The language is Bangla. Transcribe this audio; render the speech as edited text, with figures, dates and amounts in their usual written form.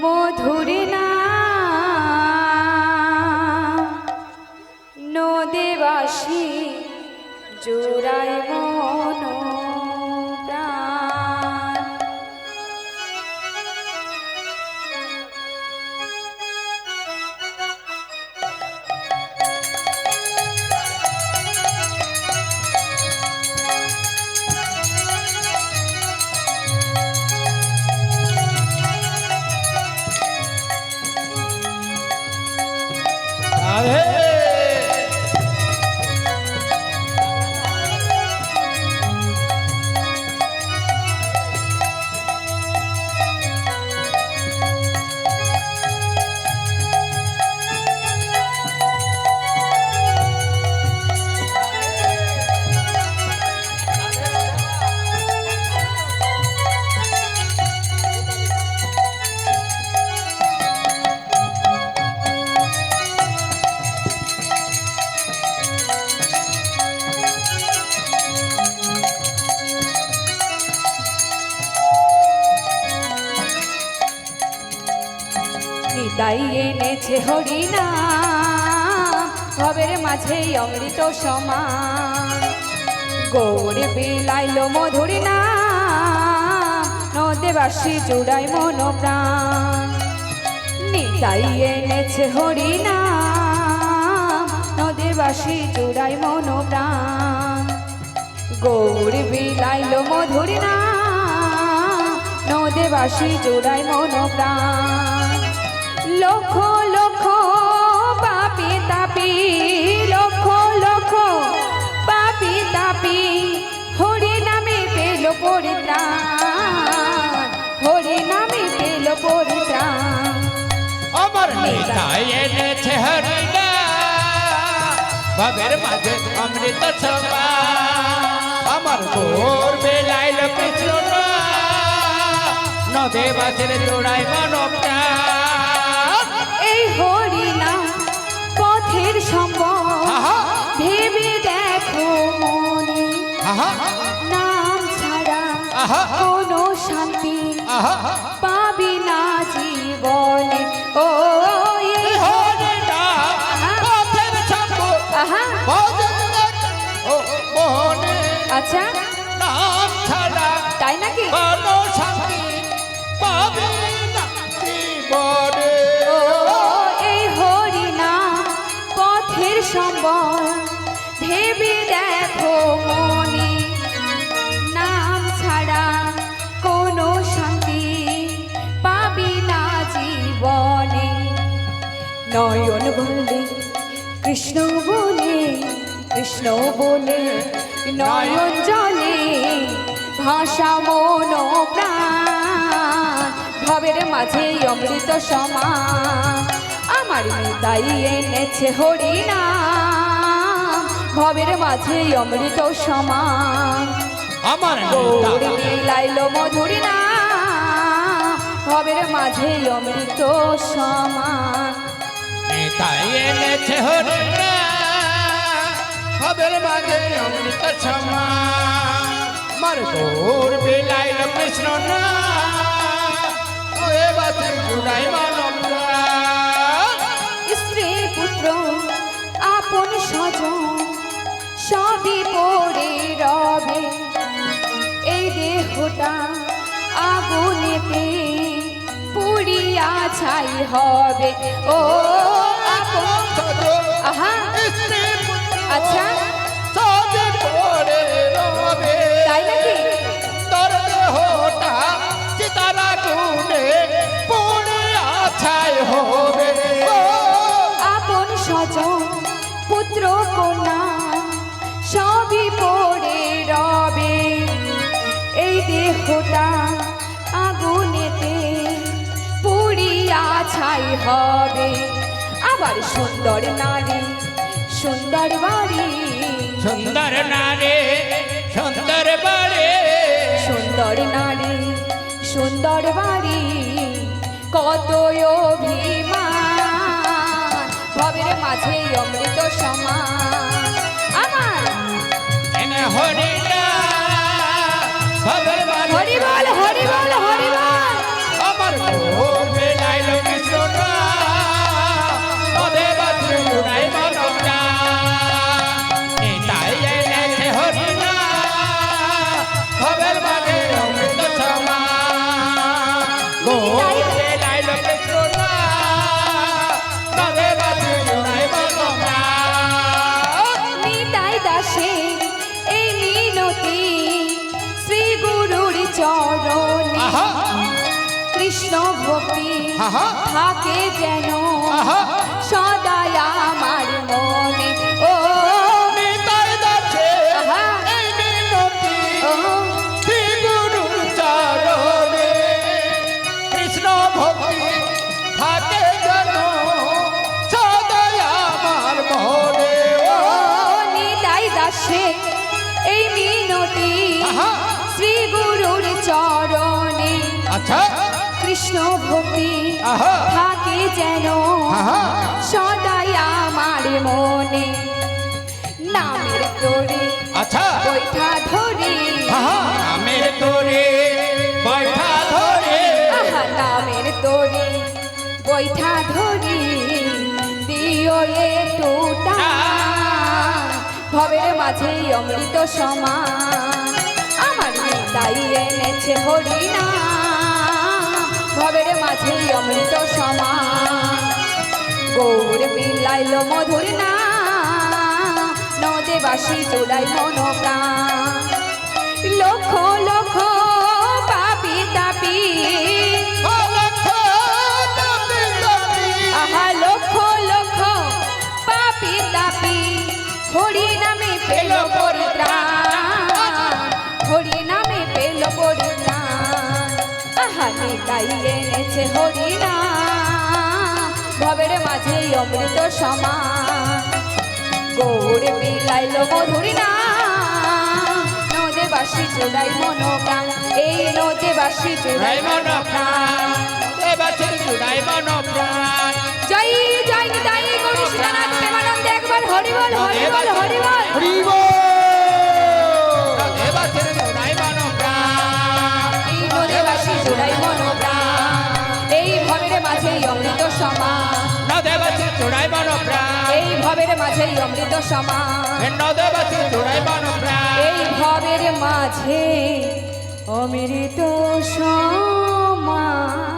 মধুর নাম নদেবাসী জোড়ায় মন প্রাণ। তাই এনেছে হরিনাম ভবের মাঝে অমৃত সমান। গৌর বিলাইল মধুর নাম নদেবাসী জুড়াই মন প্রাণ। নিতাই এনেছে হরিনাম নদেবাসী জুড়াই মন প্রাণ। গৌর বিলাইল মধুর নাম নদেবাসী জুড়াই মন প্রাণ। লক্ষ লক্ষ পাপি তাপি লক্ষ লক্ষ পাপি তাপি হরি নামে পেল পরিত্রাণ। হরি নামে পেল পরিত্রাণ। আমার নিতাই এনেছে হরিনাম ভবের মাঝে অমৃত সমান। আমার গৌর বিলাইল কৃষ্ণ নদেবাসীর জোড়ায় মন প্রাণ। এই হরিনাম পথের সম্বল ভেবে দেখো মনে। নাম ছাড়া কোনো শান্তি পাবি না জীবনে। ও এই হরিনাম পথের সম্বল ভেবে দেখো মনে। আচ্ছা নাম ছাড়া তাই নাকি? কোনো শান্তি পাবি না জীবনে। ও এই হরিনাম পথের সম্বল ভেবে দেখো মনে। নাম ছাড়া কোনো শান্তি পাবি না জীবনে। নয়ন বলে কৃষ্ণ বলে কৃষ্ণ বলে নয়ন জলে ভাষা মন প্রাণ। ভবের মাঝে অমৃত সমান। আমার নিতাই এনেছে হরিনাম ভবের মাঝে অমৃত সমান। আমার গৌর বিলাইল মধুর নাম ভবের মাঝে অমৃত সমান। নিতাই এনেছে হরিনাম ভবের মাঝে অমৃত সমান। আমার গৌর বিলাইল কৃষ্ণ নদেবাসীর জোড়ায় মন প্রাণ। স্ত্রী পুত্র আপন স্বজন সবই পড়ে রবে। এই দেহটা আগুনেতে পুড়িয়া ছাই হবে। ও আপন আহা আচ্ছা সবই পড়ে রবে। তাই নাকি? তোর দেহটা চিতার আগুনে পুড়ে ছাই হবে। আপন স্বজন পুত্র কন্যা সবই পড়ে রবে। এই দেহটা আগুনেতে পুড়িয়া ছাই হবে। আবার সুন্দর নারী সুন্দর বাড়ি সুন্দর নারী সুন্দর বাড়ি সুন্দর নারী সুন্দর বাড়ি কত অভিমান ভবের মাঝে অমৃত সমান। আমার এনে হরিনাম ভবের মাঝে হরি বল হরি বল হরি বল। আমার গৌর বিলাইল যে লাইল কৃষ্ণ না নদে বাসি জুড়াইব প্রাণ নিতাই দাসে এই মিনতি শ্রী গুরুর চরণে আহা কৃষ্ণ ভক্তি আহা থাকে যেন আহা সদাই আমার মনে ও নিতাই দাসে আহা এই মিনতি ও শ্রী গুরুর চরণে কৃষ্ণ ভক্তি থাকে যেন সদাই আমার মনে ও নিতাই দাসে এই মিনতি আহা শ্রী গুরুর চরণে আচ্ছা কৃষ্ণ ভক্তি আহা থাকে যেন আহা সদাই আমার মনে নামের তোরে আচ্ছা বৈঠা ধরে আহা নামের তোরে বৈঠা ধরে আহা নামের তোরে বৈঠা ধরে দিও একটু টান। ভবের মাঝে অমৃত সমান আমার তাই এনেছে হরিনা ভবের মাঝে অমৃত সমান গৌর বিলাইল মধুর না নদে বাসি চোড়াই মন প্রাণ লক্ষ লক্ষ পাপি তাপি অলক্ষ তাপি তাপি আহা লক্ষ লক্ষ পাপি তাপি হরি নামে পেল পরিত্রাণ হরি নামে পেল পরিত্রাণ আহা নিতাই এনেছে হরি না ভবের মাঝে অমৃত সমান গৌর বিলাইল মধুর না নদে বাসি চোড়াই মন প্রাণ এই নদে বাসি চোড়াই মন প্রাণ দেবাচির জুড়াই মন প্রাণ জয় জয় নিতাই গৌর সীতানাথ প্রেমানন্দে একবার হরি বল হরি বল হরি বল হরিব দেবাচির জুড়াই মন প্রাণ এই নদে বাসি চোড়াই মন প্রাণ এই ভবের মাঝে অমৃত সমান দেবাচির জুড়াই মন প্রাণ এই ভবের মাঝে অমৃত সমান দেবাচির জুড়াই মন প্রাণ এই ভবের মাঝে অমৃত সমান